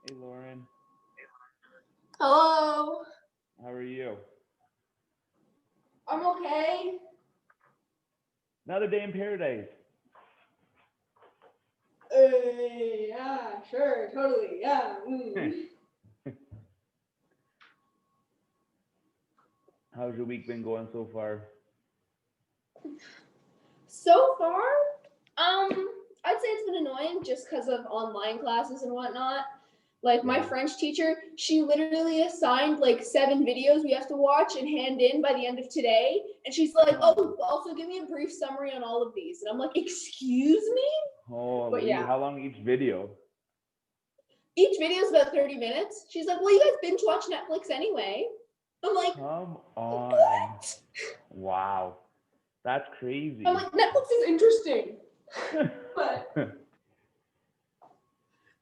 Hey Lauren, Hello. how are you? I'm okay. Another day in paradise. Yeah, sure, totally, yeah. How's your week been going so far? So far, I'd say it's been annoying just because of online classes and whatnot. Like my Yeah. French teacher, she literally assigned like 7 videos we have to watch and hand in by the end of today. And she's like, "Oh, also give me a brief summary on all of these." And I'm like, "Excuse me?" But Holy, yeah, how long each video? each video is about 30 minutes. She's like, "Well, you guys binge watch Netflix anyway." I'm like, Come on. "What?" Wow. That's I'm crazy. like, "Netflix is interesting, but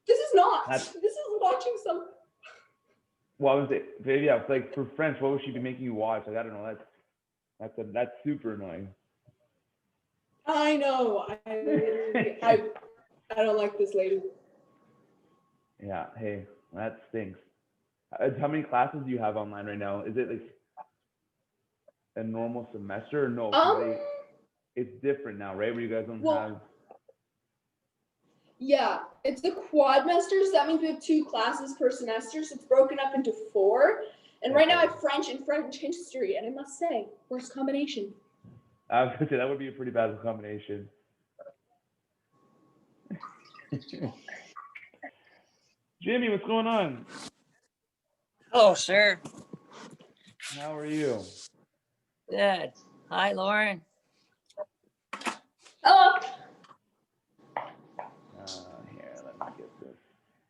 this is not. That's This is watching some." what was it? Yeah, like for French, what would she be making you watch? Like I don't know. That's super annoying. I know. I don't like this lady. Yeah. Hey, that stinks. How many classes do you have online right now? Is it like a normal semester or no? Because Um. they it's different now, right? Where you guys don't Well, have. yeah. It's a quadmester, so that means we have 2 classes per semester. So it's broken up into 4. And right now I Okay. have French and French history, and I must say, worst combination. I was gonna say that would be a pretty bad combination. Jimmy, what's going on? Hello, sir. How are you? Good. Hi, Lauren. Hello. Here, let me get this.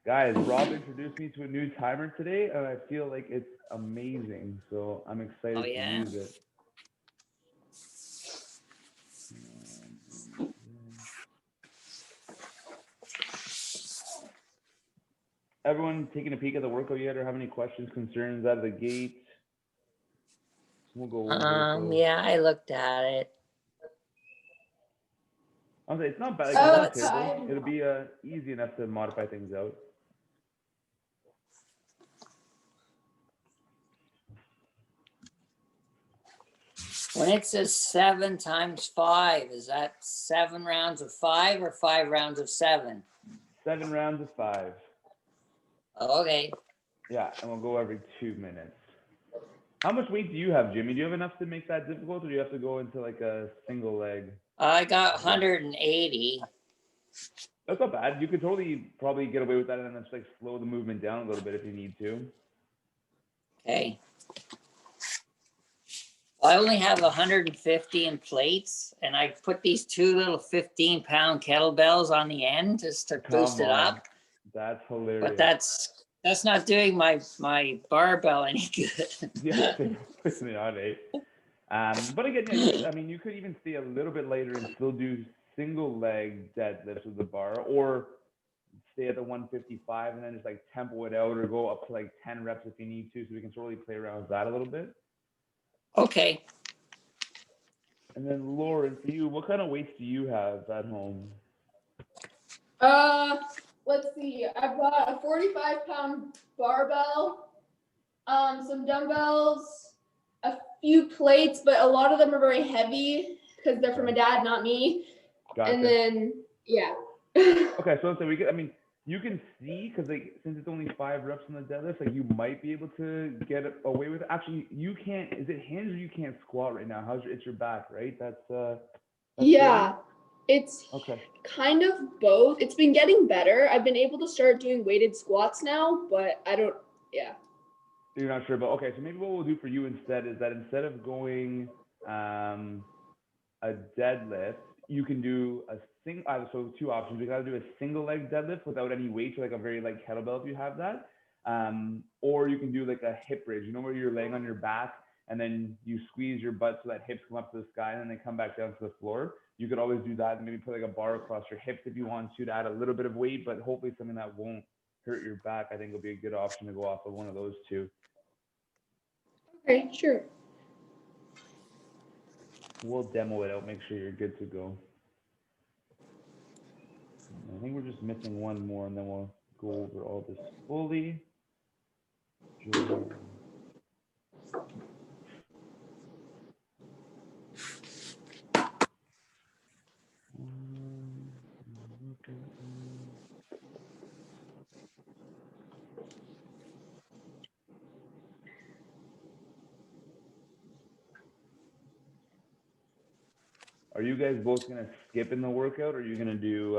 Guys, Rob introduced me to a new timer today, and I feel like it's amazing. So I'm excited Oh, to yeah. use it. Everyone taking a peek at the workout yet, or have any questions, concerns out of the gate? We'll go over it. So Yeah, I looked at it. I'll say it's not bad. Like, it's Oh, not it's terrible. fine. It'll be easy enough to modify things out. When it says 7 times 5, is that 7 rounds of 5 or 5 rounds of 7? 7 rounds of 5. Okay. Yeah, and we'll go every 2 minutes. How much weight do you have, Jimmy? Do you have enough to make that difficult, or do you have to go into like a single leg? I got 180. That's not bad. You could totally probably get away with that and then just like slow the movement down a little bit if you need to. Okay. I only have 150 in plates, and I put these 2 little 15-pound kettlebells on the end just to boost Come it on. up. That's hilarious. But that's not doing my barbell any good. Yeah, definitely not, eh? But again, yeah, you could even stay a little bit later and still do single leg deadlifts with the bar, or stay at the 155 and then just like tempo it out, or go up to like 10 reps if you need to, so we can totally play around with that a little bit. Okay. And then Lauren, for you, what kind of weights do you have at home? Let's see. I've got a 45-pound barbell, some dumbbells, a few plates, but a lot of them are very heavy because they're from my dad, not me. Gotcha. And then, yeah. Okay, so we can, you can see, because like since it's only 5 reps on the deadlift, like you might be able to get away with it. Actually, you can't. Is it hinge, or you can't squat right now? It's your back, right? That's Yeah, good? it's Okay. kind of both. It's been getting better. I've been able to start doing weighted squats now, but yeah. You're not sure about. Okay, so maybe what we'll do for you instead is that instead of going a deadlift, you can do a so 2 options. You got to do a single leg deadlift without any weight, so like a very light kettlebell if you have that. Or you can do like a hip bridge. You know, where you're laying on your back and then you squeeze your butt so that hips come up to the sky and then they come back down to the floor. You could always do that and maybe put like a bar across your hips if you want to add a little bit of weight, but hopefully something that won't hurt your back. I think will be a good option to go off of one of those 2. Okay, sure. We'll demo it out, make sure you're good to go. I think we're just missing one more, and then we'll go over all this fully. Joanne. Are you guys both gonna skip in the workout, or are you gonna do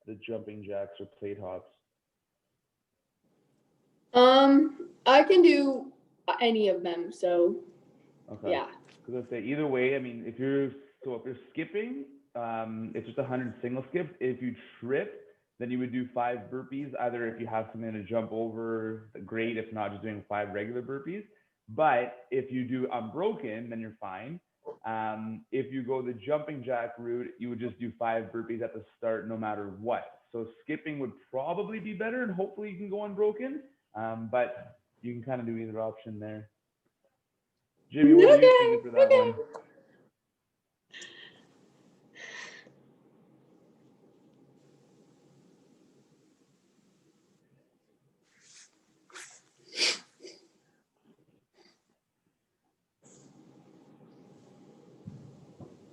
the jumping jacks or plate hops? I can do any of them. So Okay. yeah. Because I say either way, I mean, if you're skipping, it's just 100 single skips. If you trip, then you would do 5 burpees. Either if you have something to jump over, great. If not, just doing 5 regular burpees. But if you do unbroken, then you're fine. If you go the jumping jack route, you would just do 5 burpees at the start, no matter what. So skipping would probably be better, and hopefully you can go unbroken. But you can kind of do either option there. Jimmy, what are you thinking for that one?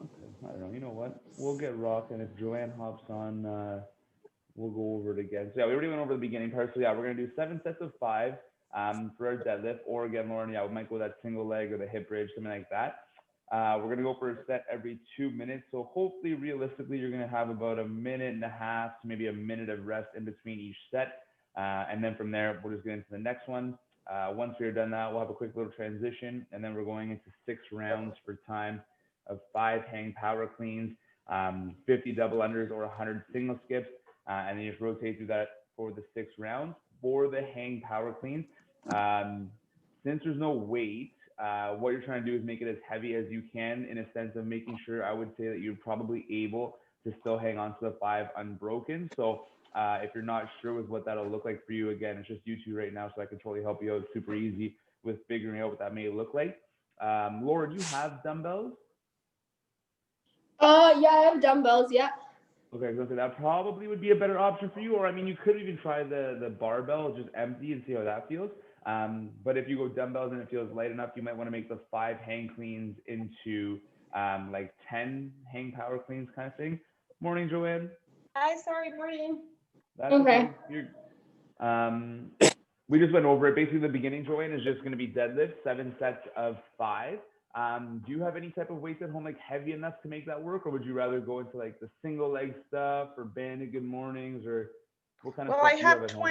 Okay, I don't know. You know what? We'll get rocking. If Joanne hops on, we'll go over it again. So yeah, we already went over the beginning part. So yeah, we're gonna do 7 sets of 5 for our deadlift. Or again, Lauren, yeah, we might go that single leg or the hip bridge, something like that. We're gonna go for a set every 2 minutes. So hopefully, realistically, you're gonna have about a minute and a half to maybe a minute of rest in between each set. And then from there, we'll just get into the next one. Once we're done that, we'll have a quick little transition, and then we're going into 6 rounds for time of 5 hang power cleans, 50 double unders or 100 single skips, and then you just rotate through that for the 6 rounds. For the hang power cleans, since there's no weight, what you're trying to do is make it as heavy as you can, in a sense of making sure, I would say, that you're probably able to still hang on to the 5 unbroken. So if you're not sure with what that'll look like for you, again, it's just YouTube right now, so I can totally help you out. It's super easy with figuring out what that may look like. Laura, do you have dumbbells? Yeah, I have dumbbells. Yeah. Okay, so that probably would be a better option for you. Or I mean, you could even try the barbell, just empty, and see how that feels. But if you go dumbbells and it feels light enough, you might want to make the 5 hang cleans into like 10 hang power cleans kind of thing. Morning, Joanne. Hi, sorry, morning. That's Okay. We just went over it. Basically, the beginning, Joanne, is just going to be deadlift, 7 sets of 5. Do you have any type of weights at home, like heavy enough to make that work, or would you rather go into like the single leg stuff or banded good mornings, or what kind of Well, stuff I do you have have at home?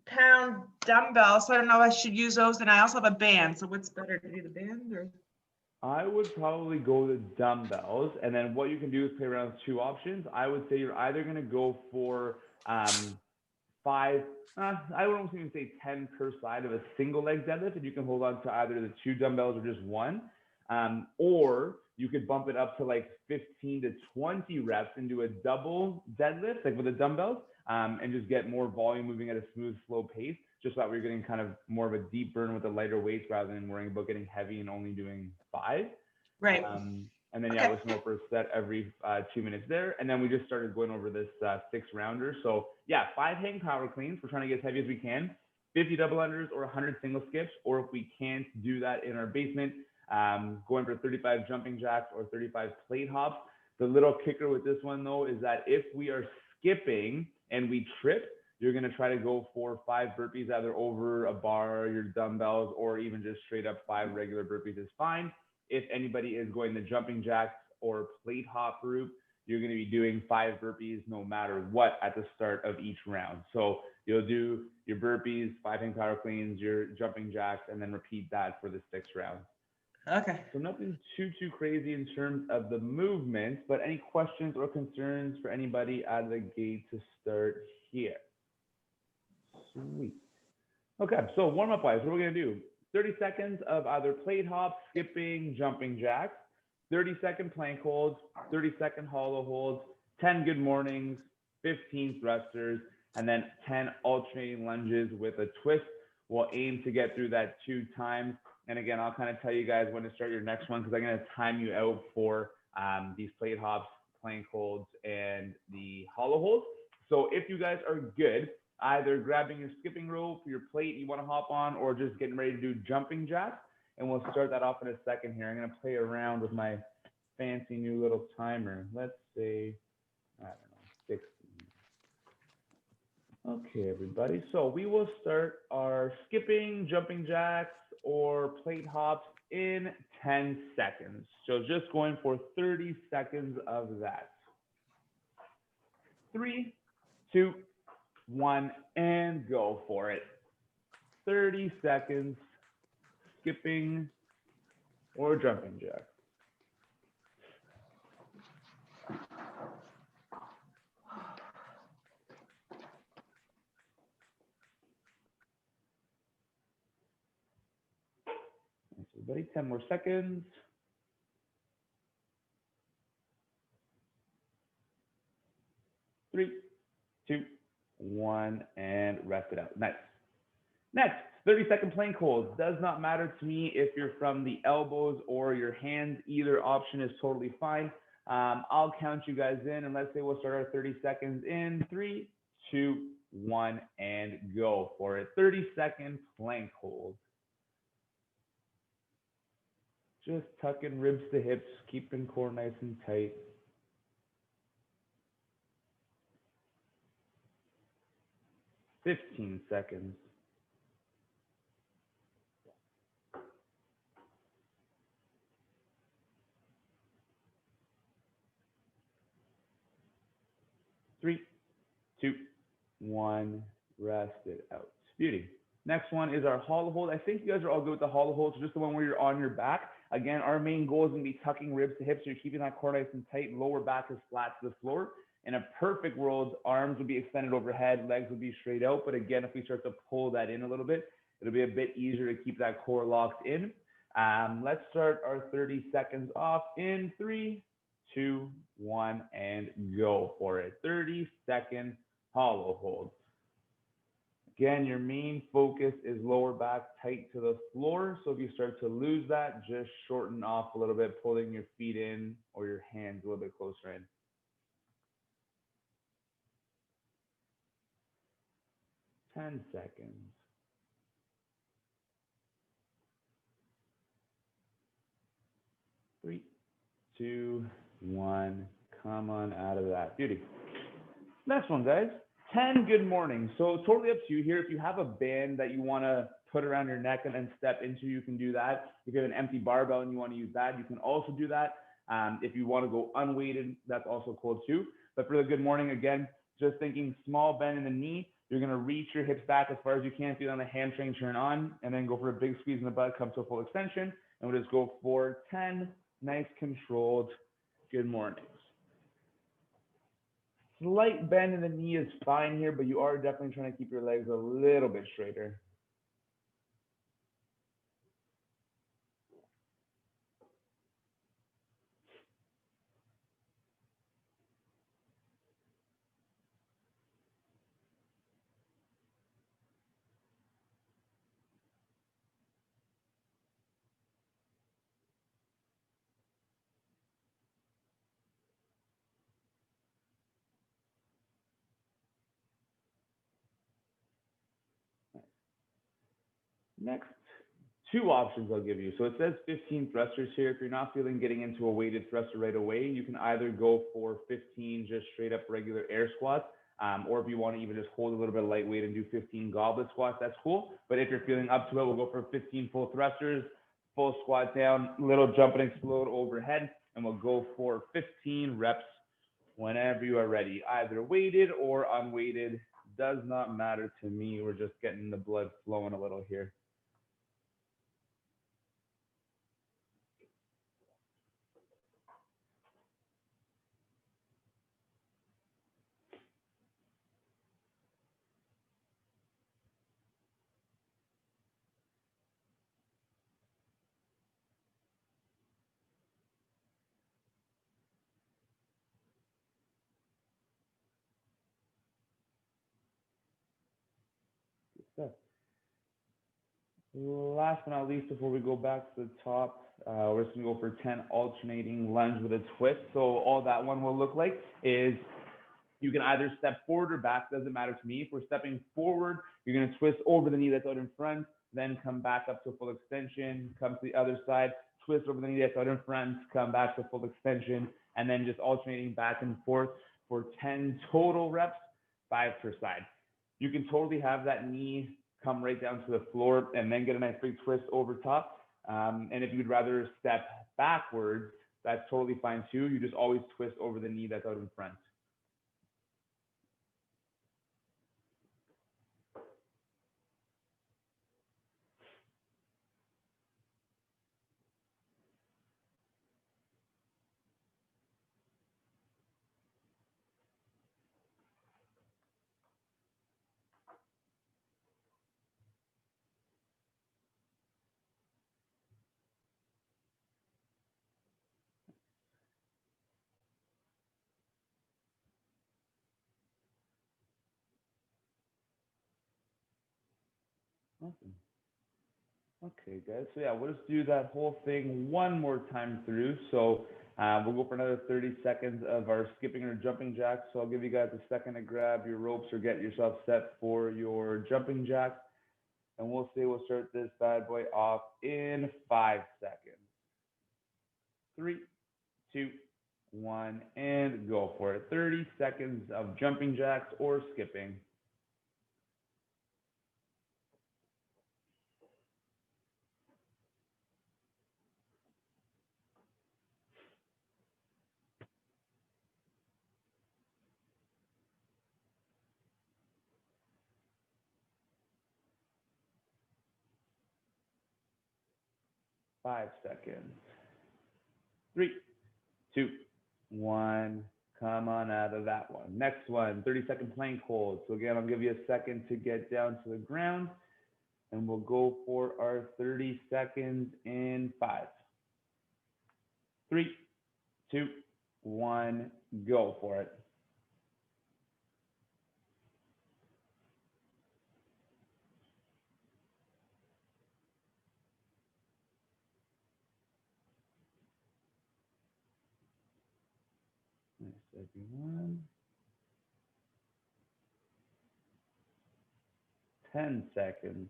20-pound dumbbells, so I don't know if I should use those. And I also have a band. So what's better to do, the band or? I would probably go the dumbbells, and then what you can do is play around with 2 options. I would say you're either going to go for 5, I would almost even say 10 per side of a single leg deadlift, and you can hold on to either the 2 dumbbells or just 1. Or you could bump it up to like 15 to 20 reps and do a double deadlift, like with the dumbbells, and just get more volume moving at a smooth, slow pace, just so that we're getting kind of more of a deep burn with the lighter weights rather than worrying about getting heavy and only doing 5. Right. And then, yeah, we'll go for a set every 2 minutes there. And then we just started going over this 6 rounder. So, yeah, 5 hang power cleans. We're trying to get as heavy as we can. 50 double unders or 100 single skips. Or if we can't do that in our basement, going for 35 jumping jacks or 35 plate hops. The little kicker with this one, though, is that if we are skipping and we trip, you're going to try to go for 5 burpees, either over a bar, your dumbbells, or even just straight up 5 regular burpees is fine. If anybody is going the jumping jacks or plate hop route, you're going to be doing 5 burpees no matter what at the start of each round. So you'll do your burpees, 5 hang power cleans, your jumping jacks, and then repeat that for the 6 rounds. Okay. So nothing too crazy in terms of the movements, but any questions or concerns for anybody out of the gate to start here? Sweet. Okay, so warm up wise, what are we gonna do? 30 seconds of either plate hops, skipping, jumping jacks, 30-second plank holds, 30-second hollow holds, 10 good mornings, 15 thrusters, and then 10 alternating lunges with a twist. We'll aim to get through that 2 times. And again, I'll kind of tell you guys when to start your next one, because I'm going to time you out for these plate hops, plank holds, and the hollow holds. So if you guys are good, either grabbing your skipping rope, your plate you want to hop on, or just getting ready to do jumping jacks. And we'll start that off in a second here. I'm going to play around with my fancy new little timer. Let's say, I don't know, 60. Okay, everybody. So we will start our skipping, jumping jacks, or plate hops in 10 seconds. So just going for 30 seconds of that. 3, 2, 1, and go for it. 30 seconds, skipping or jumping jacks. Thanks, everybody. 10 more seconds. 3, 2, 1, and rest it out. Nice. Next, 30-second plank holds. Does not matter to me if you're from the elbows or your hands. Either option is totally fine. I'll count you guys in, and let's say we'll start our 30 seconds in 3, 2, 1, and go for it. 30-second plank hold. Just tucking ribs to hips, keeping core nice and tight. 15 seconds. 3, 2, 1, rest it out. Beauty. Next one is our hollow hold. I think you guys are all good with the hollow hold, so just the one where you're on your back. Again, our main goal is going to be tucking ribs to hips, so you're keeping that core nice and tight, lower back is flat to the floor. In a perfect world, arms would be extended overhead, legs would be straight out, but again, if we start to pull that in a little bit, it'll be a bit easier to keep that core locked in. Let's start our 30 seconds off in 3, 2, 1, and go for it. 30-second hollow hold. Again, your main focus is lower back tight to the floor. So if you start to lose that, just shorten off a little bit, pulling your feet in or your hands a little bit closer in. Ten seconds. 3, 2, 1. Come on out of that. Beauty. Next one, guys. 10 good mornings. So totally up to you here. If you have a band that you want to put around your neck and then step into, you can do that. If you have an empty barbell and you want to use that, you can also do that. If you want to go unweighted, that's also cool too. But for the good morning, again, just thinking small bend in the knee. You're going to reach your hips back as far as you can, feel on the hamstring turn on, and then go for a big squeeze in the butt, come to a full extension. And we'll just go for 10 nice controlled good mornings. Slight bend in the knee is fine here, but you are definitely trying to keep your legs a little bit straighter. Next, two options I'll give you. So it says 15 thrusters here. If you're not feeling getting into a weighted thruster right away, you can either go for 15 just straight up regular air squats, or if you want to even just hold a little bit of lightweight and do 15 goblet squats, that's cool. But if you're feeling up to it, we'll go for 15 full thrusters, full squat down, little jump and explode overhead, and we'll go for 15 reps whenever you are ready, either weighted or unweighted. Does not matter to me. We're just getting the blood flowing a little here. Good. Last but not least, before we go back to the top, we're just gonna go for 10 alternating lunge with a twist. So all that one will look like is You can either step forward or back, doesn't matter to me. If we're stepping forward, you're gonna twist over the knee that's out in front, then come back up to full extension, come to the other side, twist over the knee that's out in front, come back to full extension, and then just alternating back and forth for 10 total reps, 5 per side. You can totally have that knee come right down to the floor and then get a nice big twist over top. And if you'd rather step backwards, that's totally fine too. You just always twist over the knee that's out in front. Awesome. Okay, guys. So yeah, we'll just do that whole thing one more time through. So we'll go for another 30 seconds of our skipping or jumping jacks. So I'll give you guys a second to grab your ropes or get yourself set for your jumping jacks. And we'll start this bad boy off in 5 seconds. 3, 2, 1, and go for it. 30 seconds of jumping jacks or skipping. 5 seconds. 3, 2, 1. Come on out of that one. Next one, 30-second plank hold. So again, I'll give you a second to get down to the ground, and we'll go for our 30 seconds in 5, 3, 2, 1. Go for it. Nice, everyone. 10 seconds.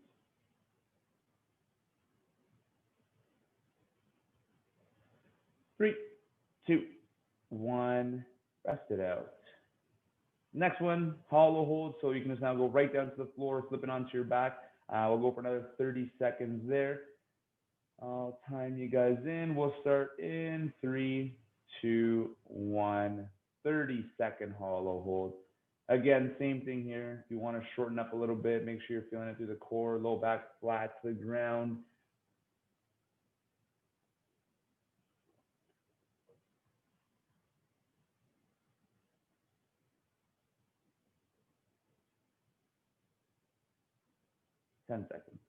3, 2, 1. Rest it out. Next one, hollow hold. So you can just now go right down to the floor, flip it onto your back. We'll go for another 30 seconds there. I'll time you guys in. We'll start in 3, 2, 1. 30-second hollow hold. Again, same thing here. If you want to shorten up a little bit, make sure you're feeling it through the core, low back flat to the ground. Ten seconds.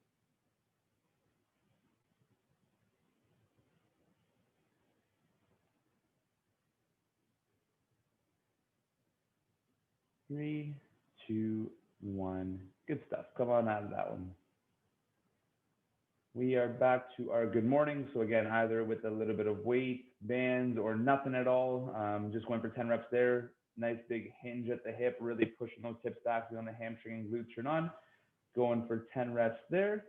3, 2, 1. Good stuff. Come on out of that one. We are back to our good morning. So again, either with a little bit of weight, bands, or nothing at all. Just going for 10 reps there. Nice big hinge at the hip, really pushing those hips back on the hamstring and glutes turn on. Going for 10 reps there.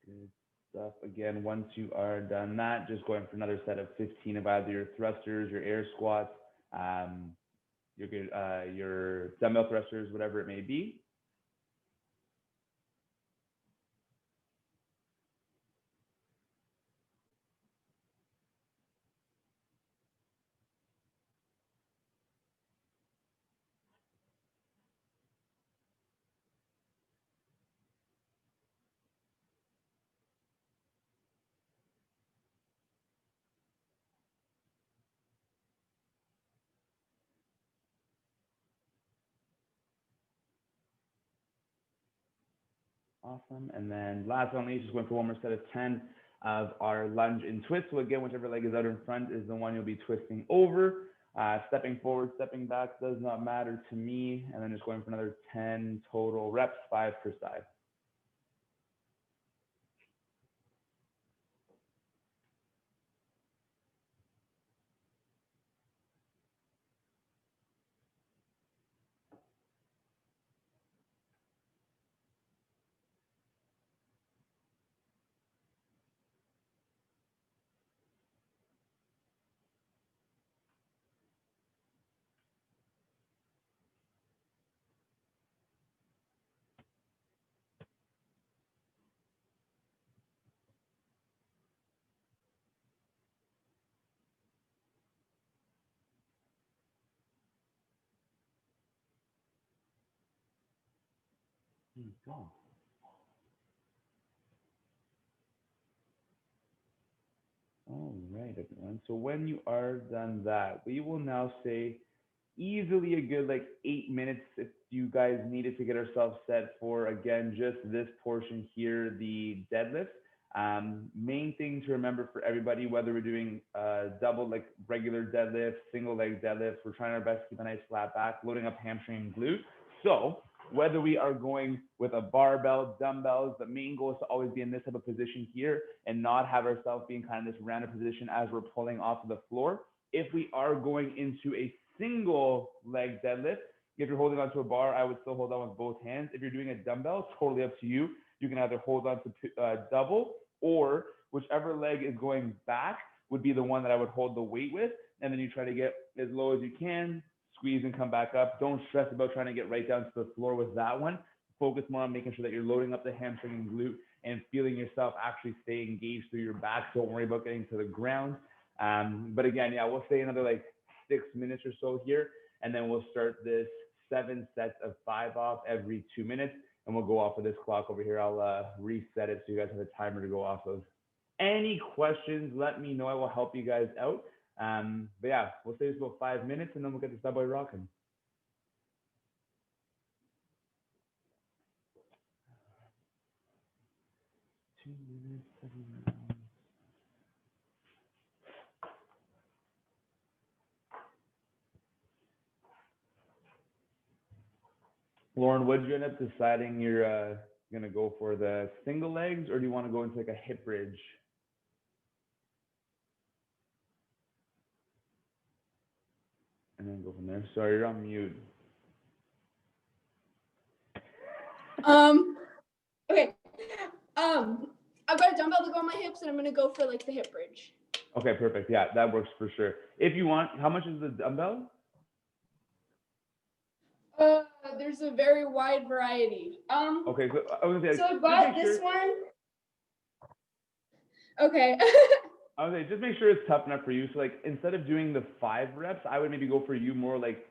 Good stuff. Again, once you are done that, just going for another set of 15 of either your thrusters, your air squats, your dumbbell thrusters, whatever it may be. Awesome. And then last but not least, just going for one more set of 10 of our lunge and twist. So again, whichever leg is out in front is the one you'll be twisting over. Stepping forward, stepping back does not matter to me. And then just going for another 10 total reps, 5 per side. Go. All right, everyone. So when you are done that, we will now say easily a good like 8 minutes if you guys needed to get ourselves set for, again, just this portion here, the deadlift. Main thing to remember for everybody, whether we're doing double like regular deadlift, single leg deadlift, we're trying our best to keep a nice flat back, loading up hamstring and glute. So whether we are going with a barbell, dumbbells, the main goal is to always be in this type of position here and not have ourselves be in kind of this random position as we're pulling off of the floor. If we are going into a single leg deadlift, if you're holding onto a bar, I would still hold on with both hands. If you're doing a dumbbell, totally up to you. You can either hold on to double, or whichever leg is going back would be the one that I would hold the weight with. And then you try to get as low as you can, squeeze and come back up. Don't stress about trying to get right down to the floor with that one. Focus more on making sure that you're loading up the hamstring and glute and feeling yourself actually stay engaged through your back. Don't worry about getting to the ground. But again, yeah, we'll stay another like 6 minutes or so here, and then we'll start this 7 sets of 5 off every 2 minutes, and we'll go off of this clock over here. I'll reset it so you guys have a timer to go off of. Any questions, let me know. I will help you guys out. But yeah, we'll say this about 5 minutes, and then we'll get this bad boy rocking. Two minutes, 7 rounds. Lauren, what did you end up deciding you're gonna go for, the single legs, or do you want to go into like a hip bridge? And then go from there. Sorry, you're on mute. Okay. I've got a dumbbell to go on my hips, and I'm gonna go for like the hip bridge. Okay, perfect. Yeah, that works for sure. If you want, how much is the dumbbell? There's a very wide variety. Okay, so I was gonna say, So I just bought make this sure, one. Okay. I was say, just make sure it's tough enough for you. So like, instead of doing the 5 reps, I would maybe go for you more like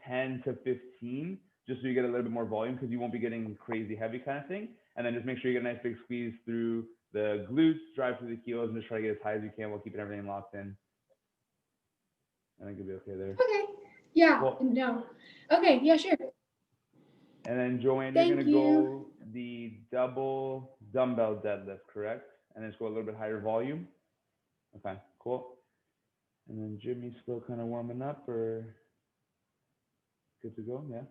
10 to 15, just so you get a little bit more volume, because you won't be getting crazy heavy kind of thing. And then just make sure you get a nice big squeeze through the glutes, drive through the heels, and just try to get as high as you can while keeping everything locked in. I think you'll be okay there. Okay. Yeah. Cool. No. Okay. Yeah. Sure. And then Joanne, Thank you're gonna you. go the double dumbbell deadlift, correct? And then just go a little bit higher volume. Okay, cool. And then Jimmy's still kind of warming up, or good to go? Yeah.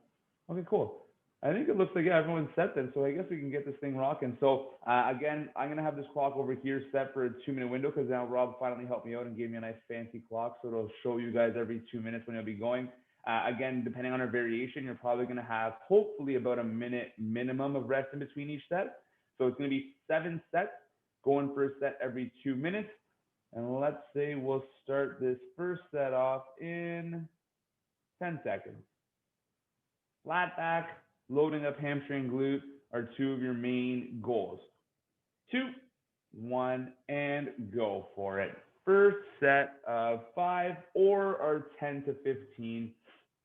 Okay, cool. I think it looks like, yeah, everyone's set then, so I guess we can get this thing rocking. So again, I'm gonna have this clock over here set for a 2-minute window, because now Rob finally helped me out and gave me a nice fancy clock, so it'll show you guys every 2 minutes when you'll be going. Again, depending on our variation, you're probably gonna have hopefully about a minute minimum of rest in between each set. So it's gonna be 7 sets, going for a set every 2 minutes. And let's say we'll start this first set off in 10 seconds. Flat back, loading up hamstring glute are 2 of your main goals. 2, 1, and go for it. First set of 5 or our 10 to 15,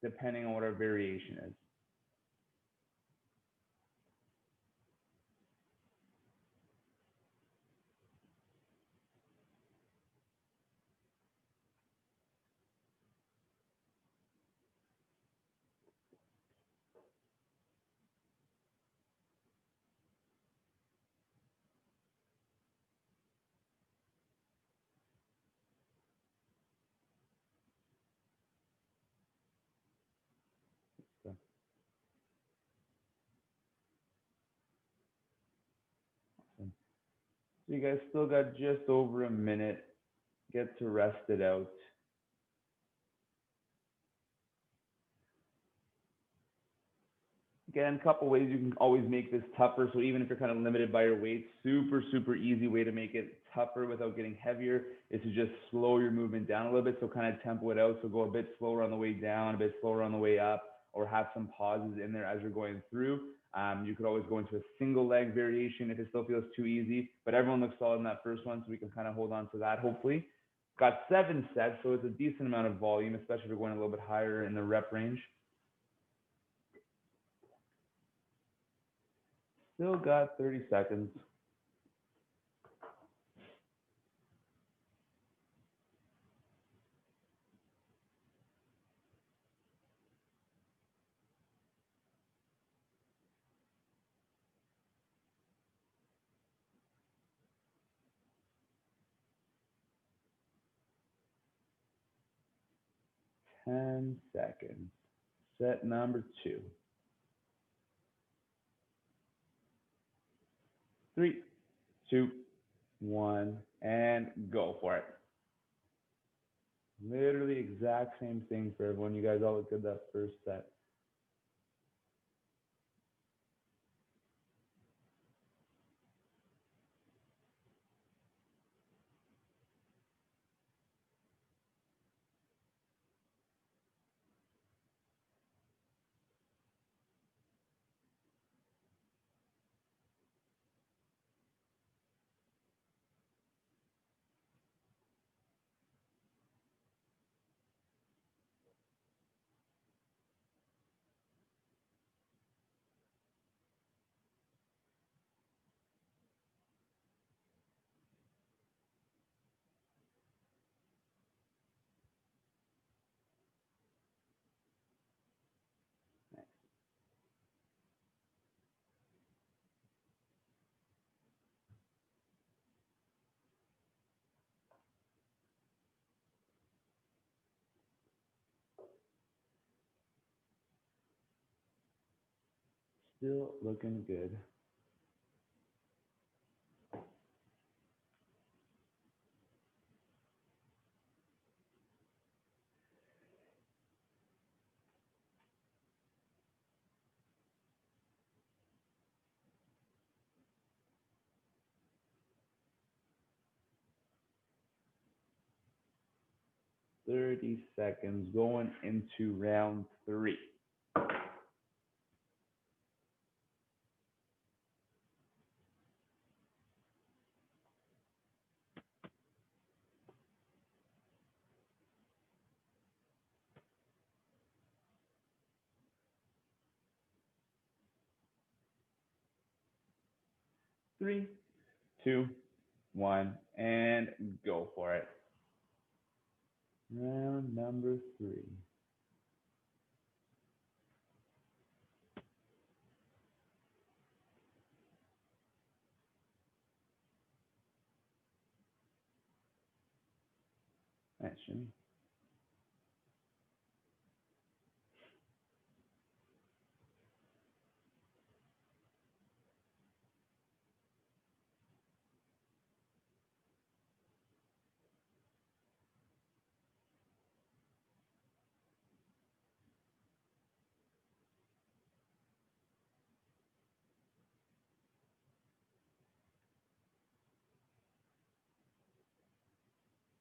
depending on what our variation is. So you guys still got just over a minute. Get to rest it out. Again, a couple ways you can always make this tougher. So even if you're kind of limited by your weight, super, super easy way to make it tougher without getting heavier is to just slow your movement down a little bit. So kind of tempo it out. So go a bit slower on the way down, a bit slower on the way up, or have some pauses in there as you're going through. You could always go into a single leg variation if it still feels too easy, but everyone looks solid in that first one. So we can kind of hold on to that hopefully. Got 7 sets, so it's a decent amount of volume, especially if you're going a little bit higher in the rep range. Still got 30 seconds. Ten seconds. Set number 2. 3, 2, 1, and go for it. Literally exact same thing for everyone. You guys all look good that first set. Still looking good. Thirty seconds going into round 3. Three, 2, 1, and go for it. Round number 3. Nice, Jimmy.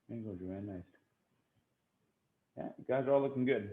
There you go, Joanne. Nice. Yeah, you guys are all looking good.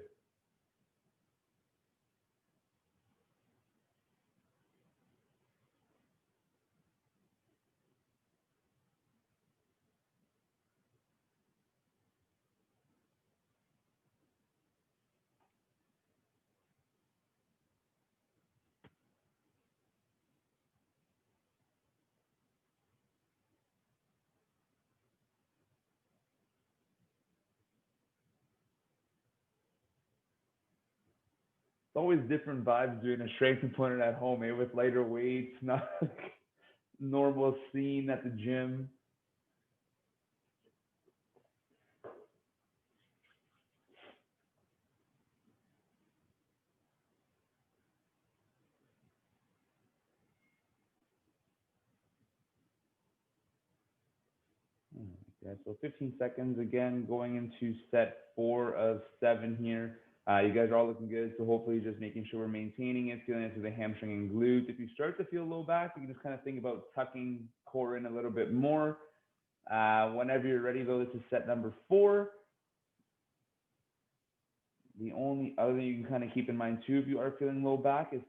It's always different vibes doing a strength component at home, eh? With lighter weights, not like normal scene at the gym. Yeah, so 15 seconds again, going into set 4 of 7 here. You guys are all looking good, so hopefully just making sure we're maintaining it, feeling it through the hamstring and glutes. If you start to feel low back, you can just kind of think about tucking core in a little bit more. Whenever you're ready, though, this is set number 4. The only other thing you can kind of keep in mind too, if you are feeling low back, is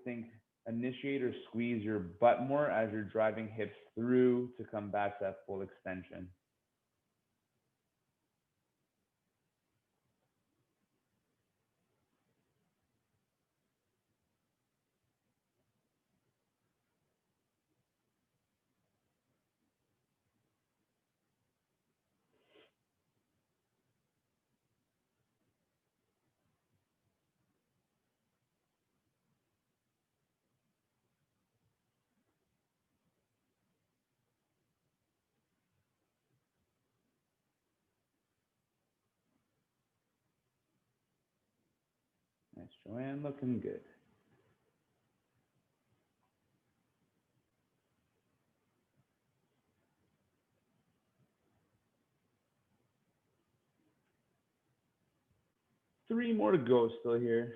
initiate or squeeze your butt more as you're driving hips through to come back to that full extension. Nice, Joanne, looking good. Three more to go still here.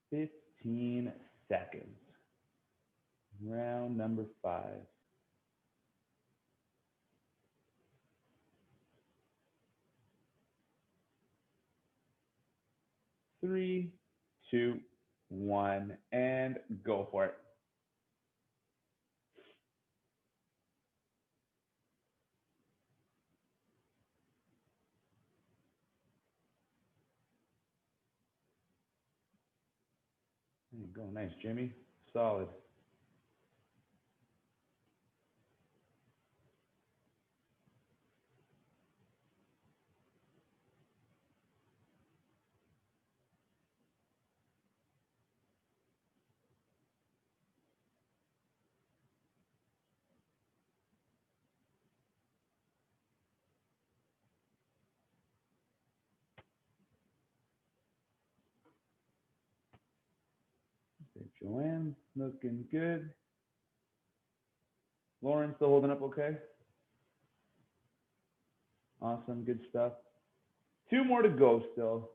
Fifteen seconds. Round number 5. Three, two, one, and go for it. There you go. Nice, Jimmy. Solid. Okay, Joanne, looking good. Lauren, still holding up okay? Awesome, good stuff. 2 more to go still.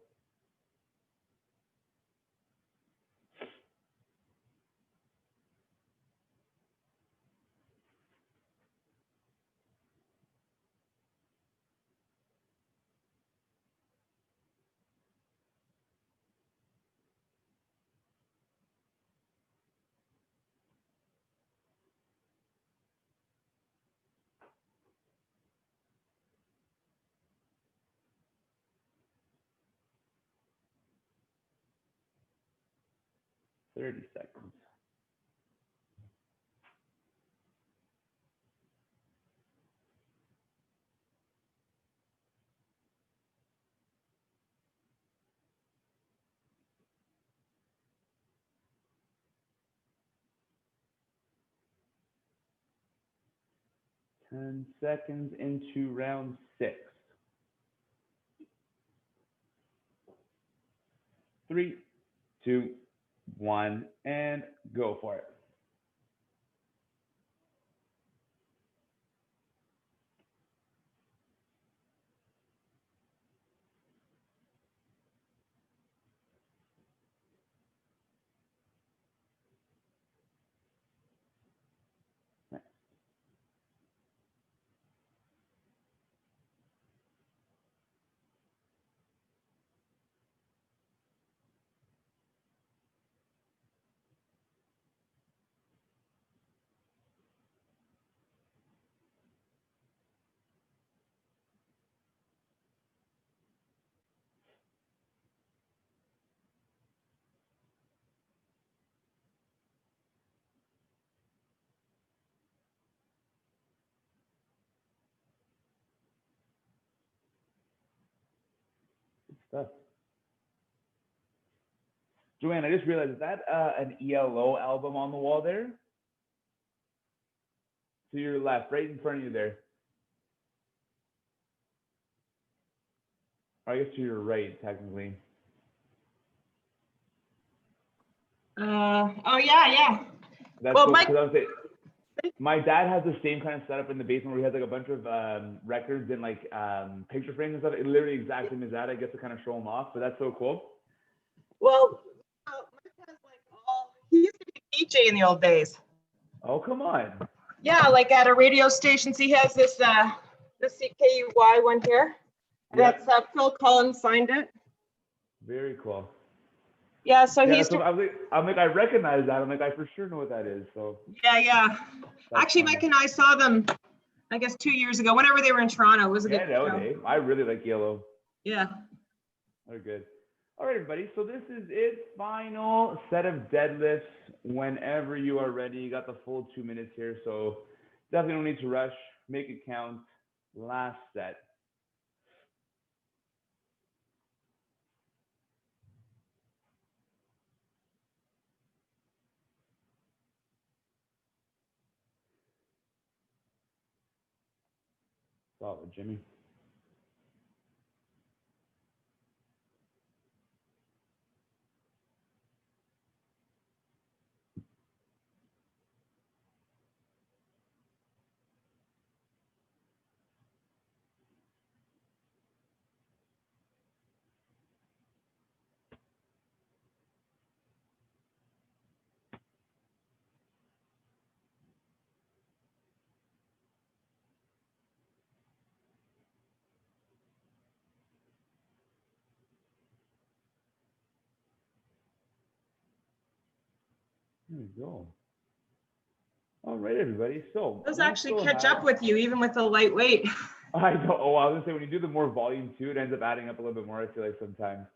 Thirty seconds. Ten seconds into round 6. 3, 2, 1, and go for it. Nice. stuff. Joanne, I just realized, is that an ELO album on the wall there? To your left, right in front of you there. Or I guess to your right, technically. Oh yeah. That's Well, cool, Mike, 'cause I was saying, my dad has the same kind of setup in the basement where he has like a bunch of records and like picture frames and stuff. It literally exactly as that. I guess to kind of show him off, but that's so cool. well, Mike has like he used to be a DJ in the old days. Oh, come on. Yeah, like at a radio station. So he has this CKUY one here. Yeah, That's Phil Collins signed it. very cool. Yeah, so Yeah, he's so I'm like, I recognize that. I'm like, I for sure know what that is. So yeah. that's Actually, funny. Mike and I saw them, I guess 2 years ago, whenever they were in Toronto. It was a Yeah, good no, show. Dave. I really like yellow. Yeah. They're good. All right, everybody. So this is it. Final set of deadlifts. Whenever you are ready, you got the full 2 minutes here. So definitely don't need to rush. Make it count. Last set. Solid, Jimmy. There we go. All right, everybody. So Those we actually still catch have- up with you, even with the lightweight. I don't. Oh, I was gonna say when you do the more volume too, it ends up adding up a little bit more. I feel like sometimes.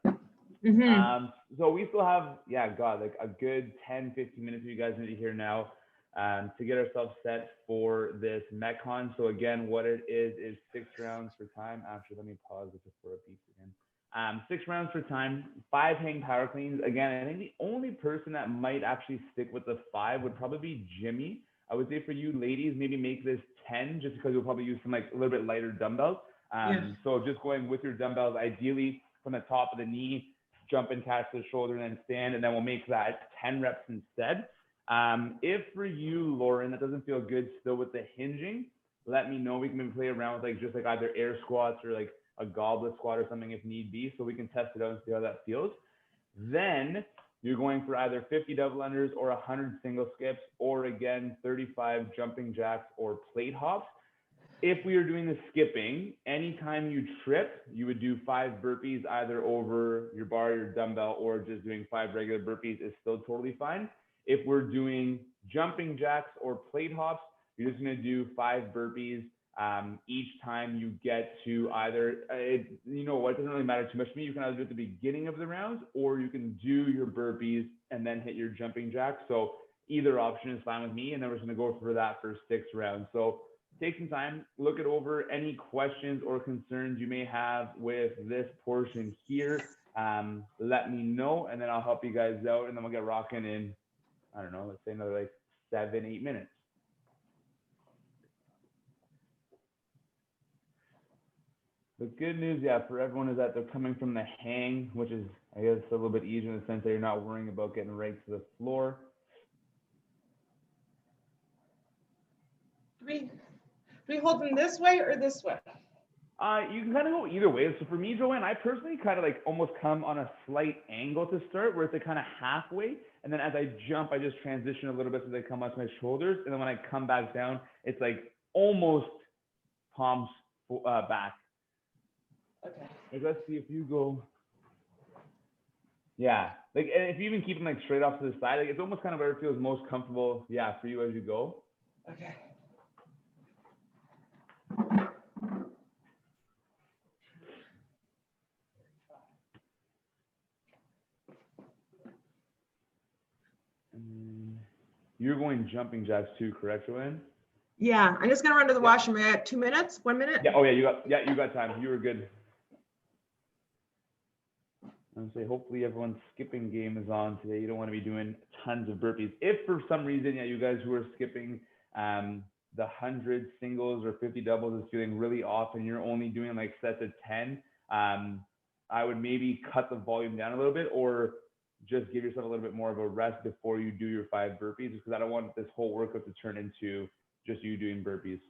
Mm-hmm. So we still have, yeah, God, like a good 10, 15 minutes for you guys need to hear now to get ourselves set for this Metcon. So again, what it is 6 rounds for time. Actually, let me pause it just for a beat again. 6 rounds for time, 5 hang power cleans. Again, I think the only person that might actually stick with the 5 would probably be Jimmy. I would say for you ladies, maybe make this 10 just because you'll probably use some like a little bit lighter dumbbells. So just going with your dumbbells, ideally from the top of the knee, jump and catch the shoulder and then stand, and then we'll make that 10 reps instead. If for you, Lauren, that doesn't feel good still with the hinging, let me know. We can maybe play around with like just like either air squats or like a goblet squat or something if need be, so we can test it out and see how that feels. Then you're going for either 50 double unders or 100 single skips, or again 35 jumping jacks or plate hops. If we are doing the skipping, anytime you trip, you would do 5 burpees either over your bar, your dumbbell, or just doing 5 regular burpees is still totally fine. If we're doing jumping jacks or plate hops, you're just going to do 5 burpees each time you get to either, you know what, it doesn't really matter too much to me. You can either do it at the beginning of the rounds, or you can do your burpees and then hit your jumping jacks. So either option is fine with me, and then we're just going to go for that for 6 rounds. So take some time, look it over. Any questions or concerns you may have with this portion here, let me know, and then I'll help you guys out, and then we'll get rocking in, I don't know, let's say another like 7, 8 minutes. The good news, yeah, for everyone is that they're coming from the hang, which is, I guess, a little bit easier in the sense that you're not worrying about getting right to the floor. Do we hold them this way or this way? You can kind of go either way. So for me, Joanne, I personally kind of like almost come on a slight angle to start, where it's like kind of halfway. And then as I jump, I just transition a little bit so they come onto my shoulders. And then when I come back down, it's like almost palms back. Okay. Like, let's see if you go. Yeah. Like, and if you even keep them like straight off to the side, like it's almost kind of where it feels most comfortable. Yeah, for you as you go. Okay. And you're going jumping jacks too, correct, Joanne? Yeah, I'm just gonna run to the washroom. I got 2 minutes, 1 minute. Yeah. Oh yeah, you got time. You were good. And say hopefully everyone's skipping game is on today. You don't want to be doing tons of burpees. If for some reason, yeah, you guys who are skipping the 100 singles or 50 doubles is feeling really off and you're only doing like sets of 10, I would maybe cut the volume down a little bit or just give yourself a little bit more of a rest before you do your 5 burpees, because I don't want this whole workout to turn into just you doing burpees.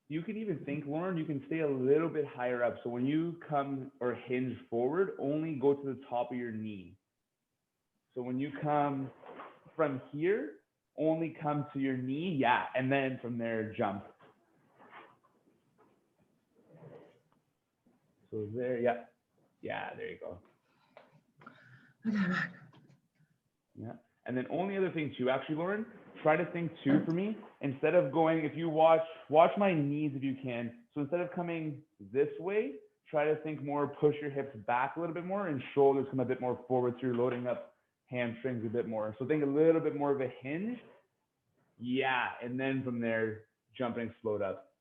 You can even think, Lauren, you can stay a little bit higher up. So when you come or hinge forward, only go to the top of your knee. So when you come from here, only come to your knee, yeah, and then from there, jump. So there, yeah, there you go. Okay. Yeah, and then only other thing too, actually, Lauren, try to think too for me, instead of going, if you watch my knees if you can. So instead of coming this way, try to think more, push your hips back a little bit more and shoulders come a bit more forward, so you're loading up hamstrings a bit more. So think a little bit more of a hinge. Yeah, and then from there, jumping slowed up.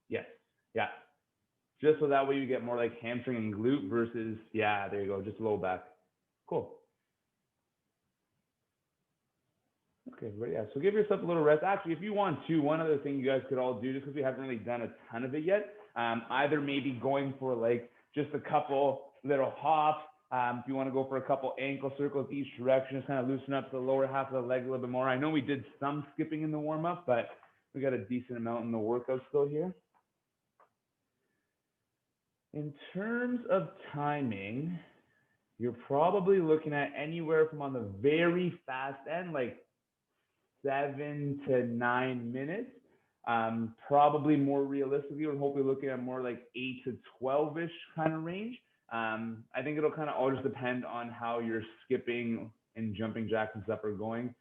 Yes, yeah. Just so that way you get more like hamstring and glute versus, yeah, there you go, just low back. Cool. Okay, but yeah, so give yourself a little rest. Actually, if you want to, one other thing you guys could all do, just because we haven't really done a ton of it yet, either maybe going for like just a couple little hops. If you want to go for a couple ankle circles each direction, just kind of loosen up the lower half of the leg a little bit more. I know we did some skipping in the warm up, but we got a decent amount in the workout still here. In terms of timing, you're probably looking at anywhere from on the very fast end, like 7 to 9 minutes. Probably more realistically, we're hopefully looking at more like 8 to 12-ish kind of range. I think it'll kind of all just depend on how your skipping and jumping jacks and stuff are going.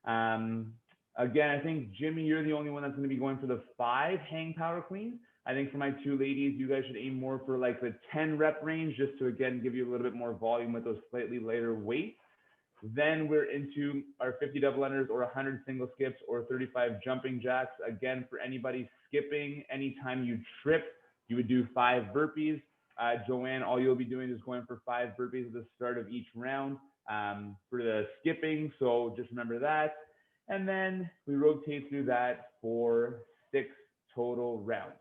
Again, I think Jimmy, you're the only one that's going to be going for the 5 hang power cleans. I think for my 2 ladies, you guys should aim more for like the 10 rep range, just to again give you a little bit more volume with those slightly lighter weights. Then we're into our 50 double unders or 100 single skips or 35 jumping jacks. Again, for anybody skipping, anytime you trip, you would do 5 burpees. Joanne, all you'll be doing is going for 5 burpees at the start of each round for the skipping. So just remember that. And then we rotate through that for 6 total rounds.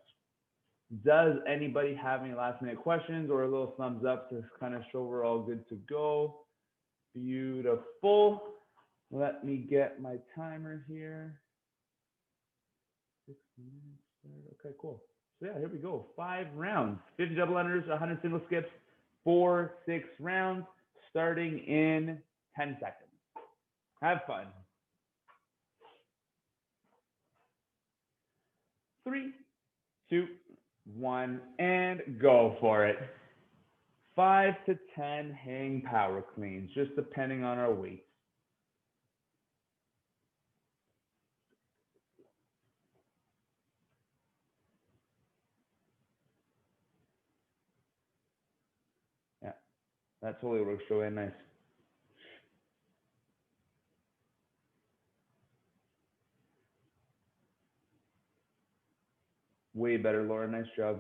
Does anybody have any last minute questions or a little thumbs up to kind of show we're all good to go? Beautiful. Let me get my timer here. 6 minutes. Okay, cool. So yeah, here we go. 5 rounds, 50 double unders, 100 single skips, 4, 6 rounds, starting in 10 seconds. Have fun. 3, 2, 1, and go for it. 5 to 10 hang power cleans, just depending on our weight. Yeah, that totally works, Joanne. Nice. Way better, Laura. Nice job.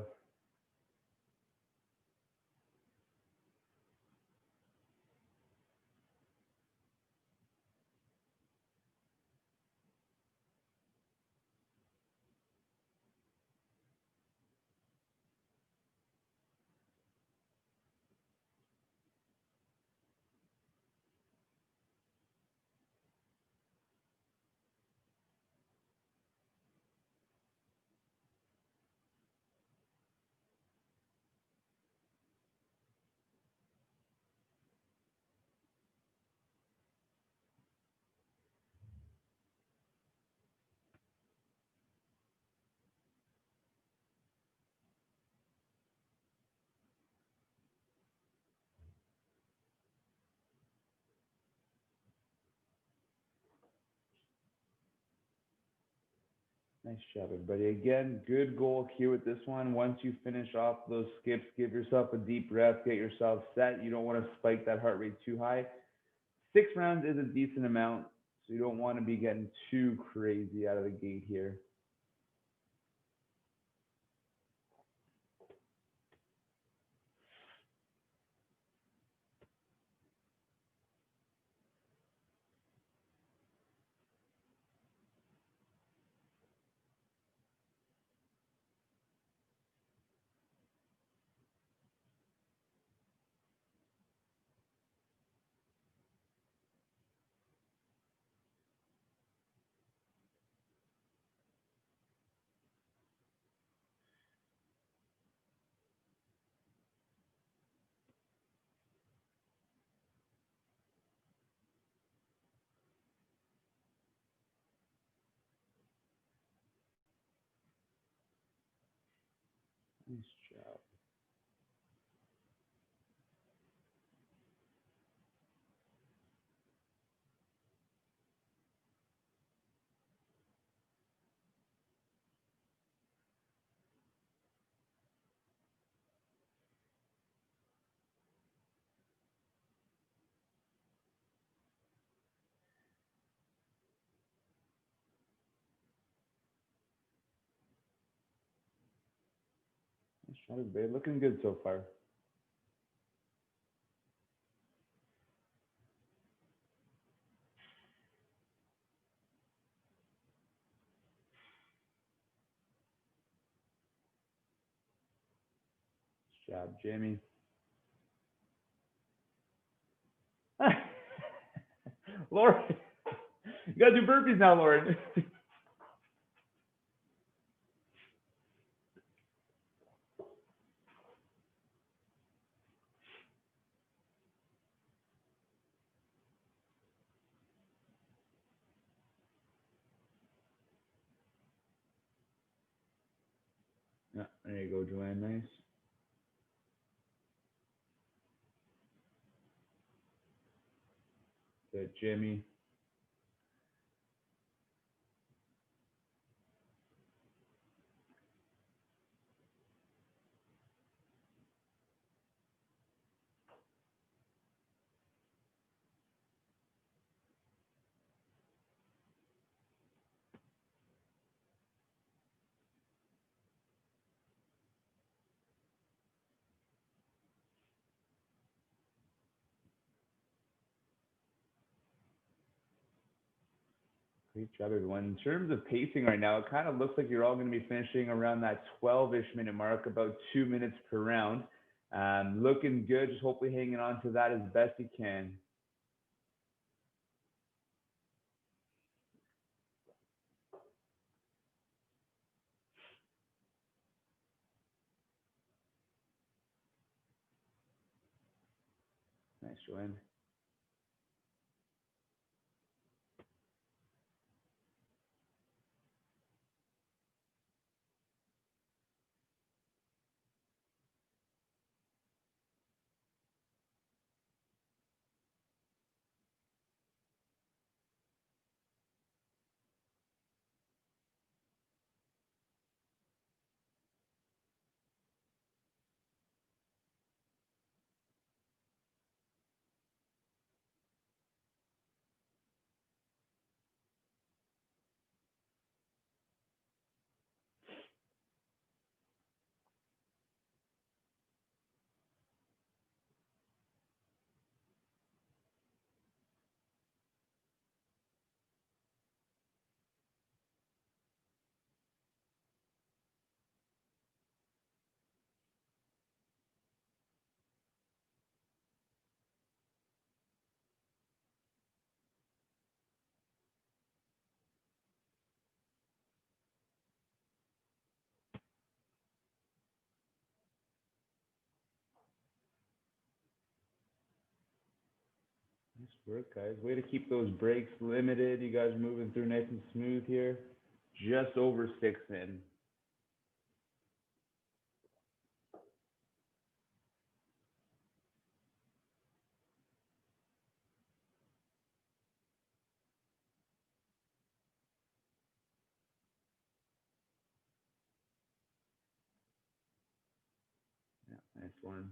Nice job, everybody. Again, good goal here with this one. Once you finish off those skips, give yourself a deep breath, get yourself set. You don't want to spike that heart rate too high. 6 rounds is a decent amount, so you don't want to be getting too crazy out of the gate here. Nice job. Nice job, everybody. Looking good so far. Nice job, Jamie. Lauren, you gotta do burpees now, Lauren. Yeah, there you go, Joanne. Nice. Good, Jimmy. Great job, everyone. In terms of pacing right now, it kind of looks like you're all going to be finishing around that 12-ish minute mark, about 2 minutes per round. Looking good. Just hopefully hanging on to that as best you can. Nice, Joanne. Nice work, guys. Way to keep those breaks limited. You guys are moving through nice and smooth here. Just over 6 in. Nice one.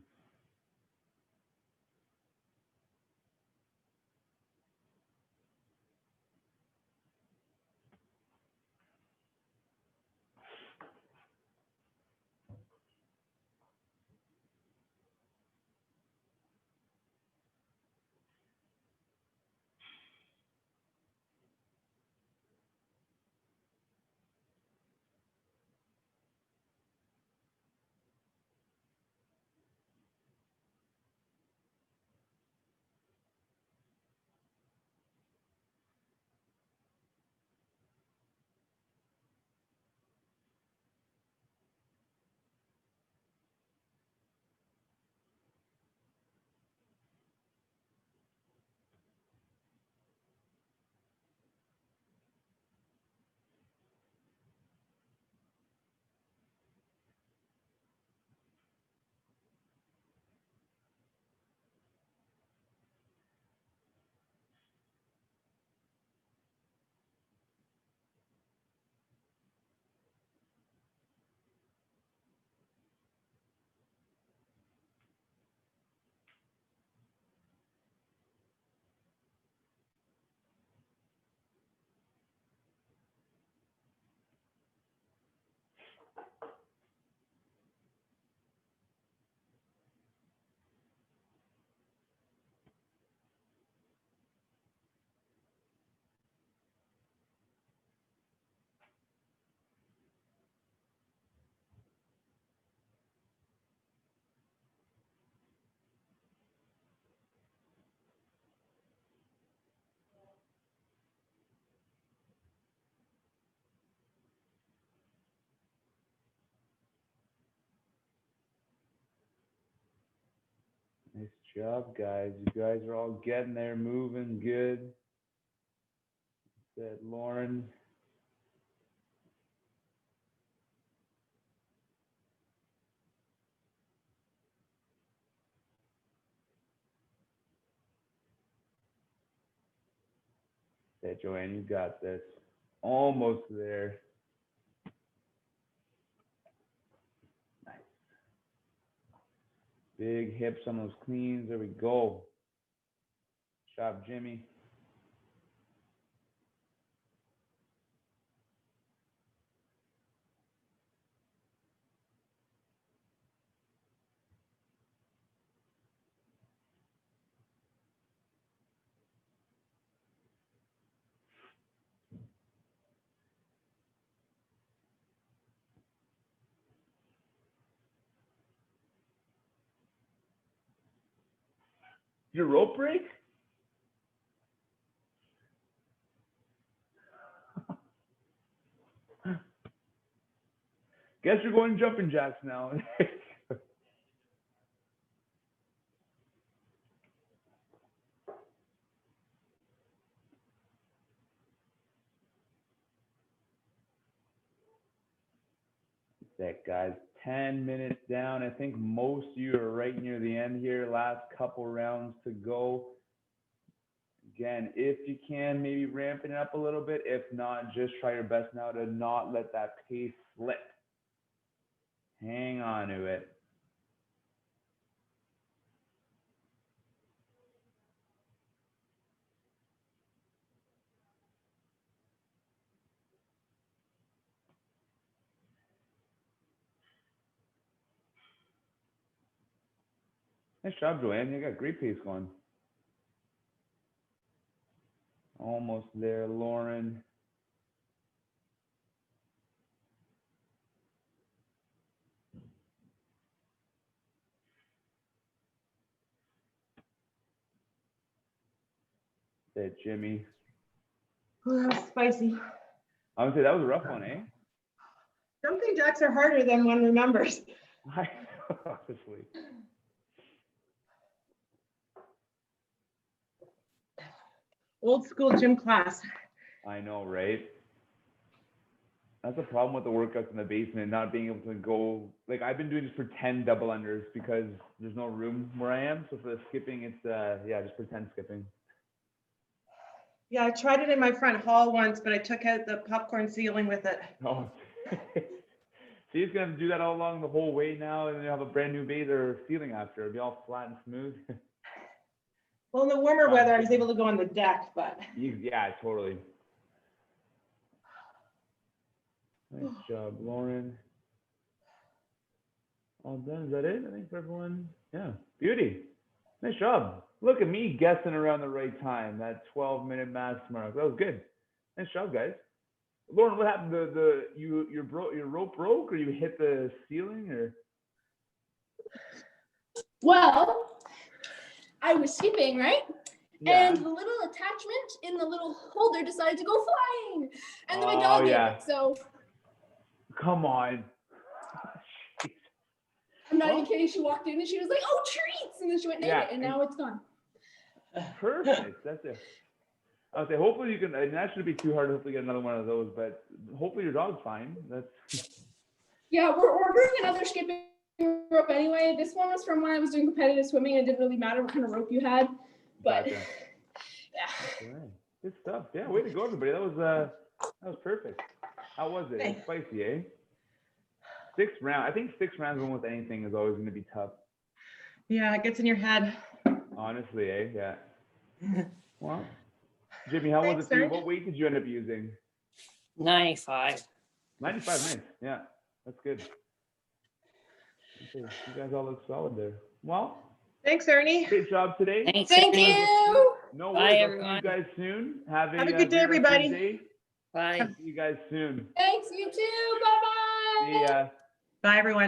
Nice job, guys. You guys are all getting there, moving good. Said Lauren. Said Joanne, you got this. Almost there. Nice. Big hips on those cleans. There we go. Shot Jimmy. Your rope break? Guess you're going jumping jacks now. That guys, 10 minutes down. I think most of you are right near the end here. Last couple rounds to go. Again, if you can, maybe ramping it up a little bit. If not, just try your best now to not let that pace slip. Hang on to it. Nice job, Joanne. You got great pace going. Almost there, Lauren. That Jimmy. Oh, that was spicy. I would say that was a rough one, eh? Jumping jacks are harder than one remembers. Honestly. Old school gym class. I know, right? That's the problem with the workouts in the basement, not being able to go. Like, I've been doing this for 10 double unders because there's no room where I am. So for the skipping, it's yeah, just pretend skipping. Yeah, I tried it in my front hall once, but I took out the popcorn ceiling with it. Oh, So you're just gonna have to do that all along the whole way now, and then you'll have a brand new base or ceiling after. It'll be all flat and smooth. Well, in the warmer Fine. weather, I was able to go on the deck, but Yeah, totally. Nice job, Lauren. All done. Is that it? I think for everyone. Yeah, beauty. Nice job. Look at me guessing around the right time. That 12-minute mass mark. That was good. Nice job, guys. Lauren, what happened? Your rope broke, or you hit the ceiling, or? Well, I was skipping, right? Yeah. And the little attachment in the little holder decided to go flying. And then my Oh, dog ate yeah. it. So Come on. I'm not Well- even kidding. She walked in and she was like, "Oh, treats!" And then she went and ate Yeah, it, and and- now it's gone. Perfect. That's it. I would say hopefully you can. And that shouldn't be too hard to hopefully get another one of those. But hopefully your dog's fine. That's Yeah, we're ordering another skipping rope anyway. This one was from when I was doing competitive swimming. It didn't really matter what kind of rope you had, but Gotcha. yeah. All right. Good stuff. Yeah, way to go, everybody. That was perfect. How was it? It's spicy, eh? 6 rounds. I think 6 rounds of almost anything is always going to be tough. yeah, it gets in your head. Honestly, eh? Yeah. Well, Jimmy, how was Thanks, it for you? sir. What weight did you end up using? 95. 95. Nice. Yeah, that's good. Okay, you guys all look solid there. Well, Thanks, Ernie. great job today. Thanks, Thank Ernie. you. No Bye, worries. I'll see everyone. you guys soon. Have Have a good day, great rest of your everybody. day. Bye. See you guys soon. Thanks, you too. Bye bye. See ya. Bye, everyone.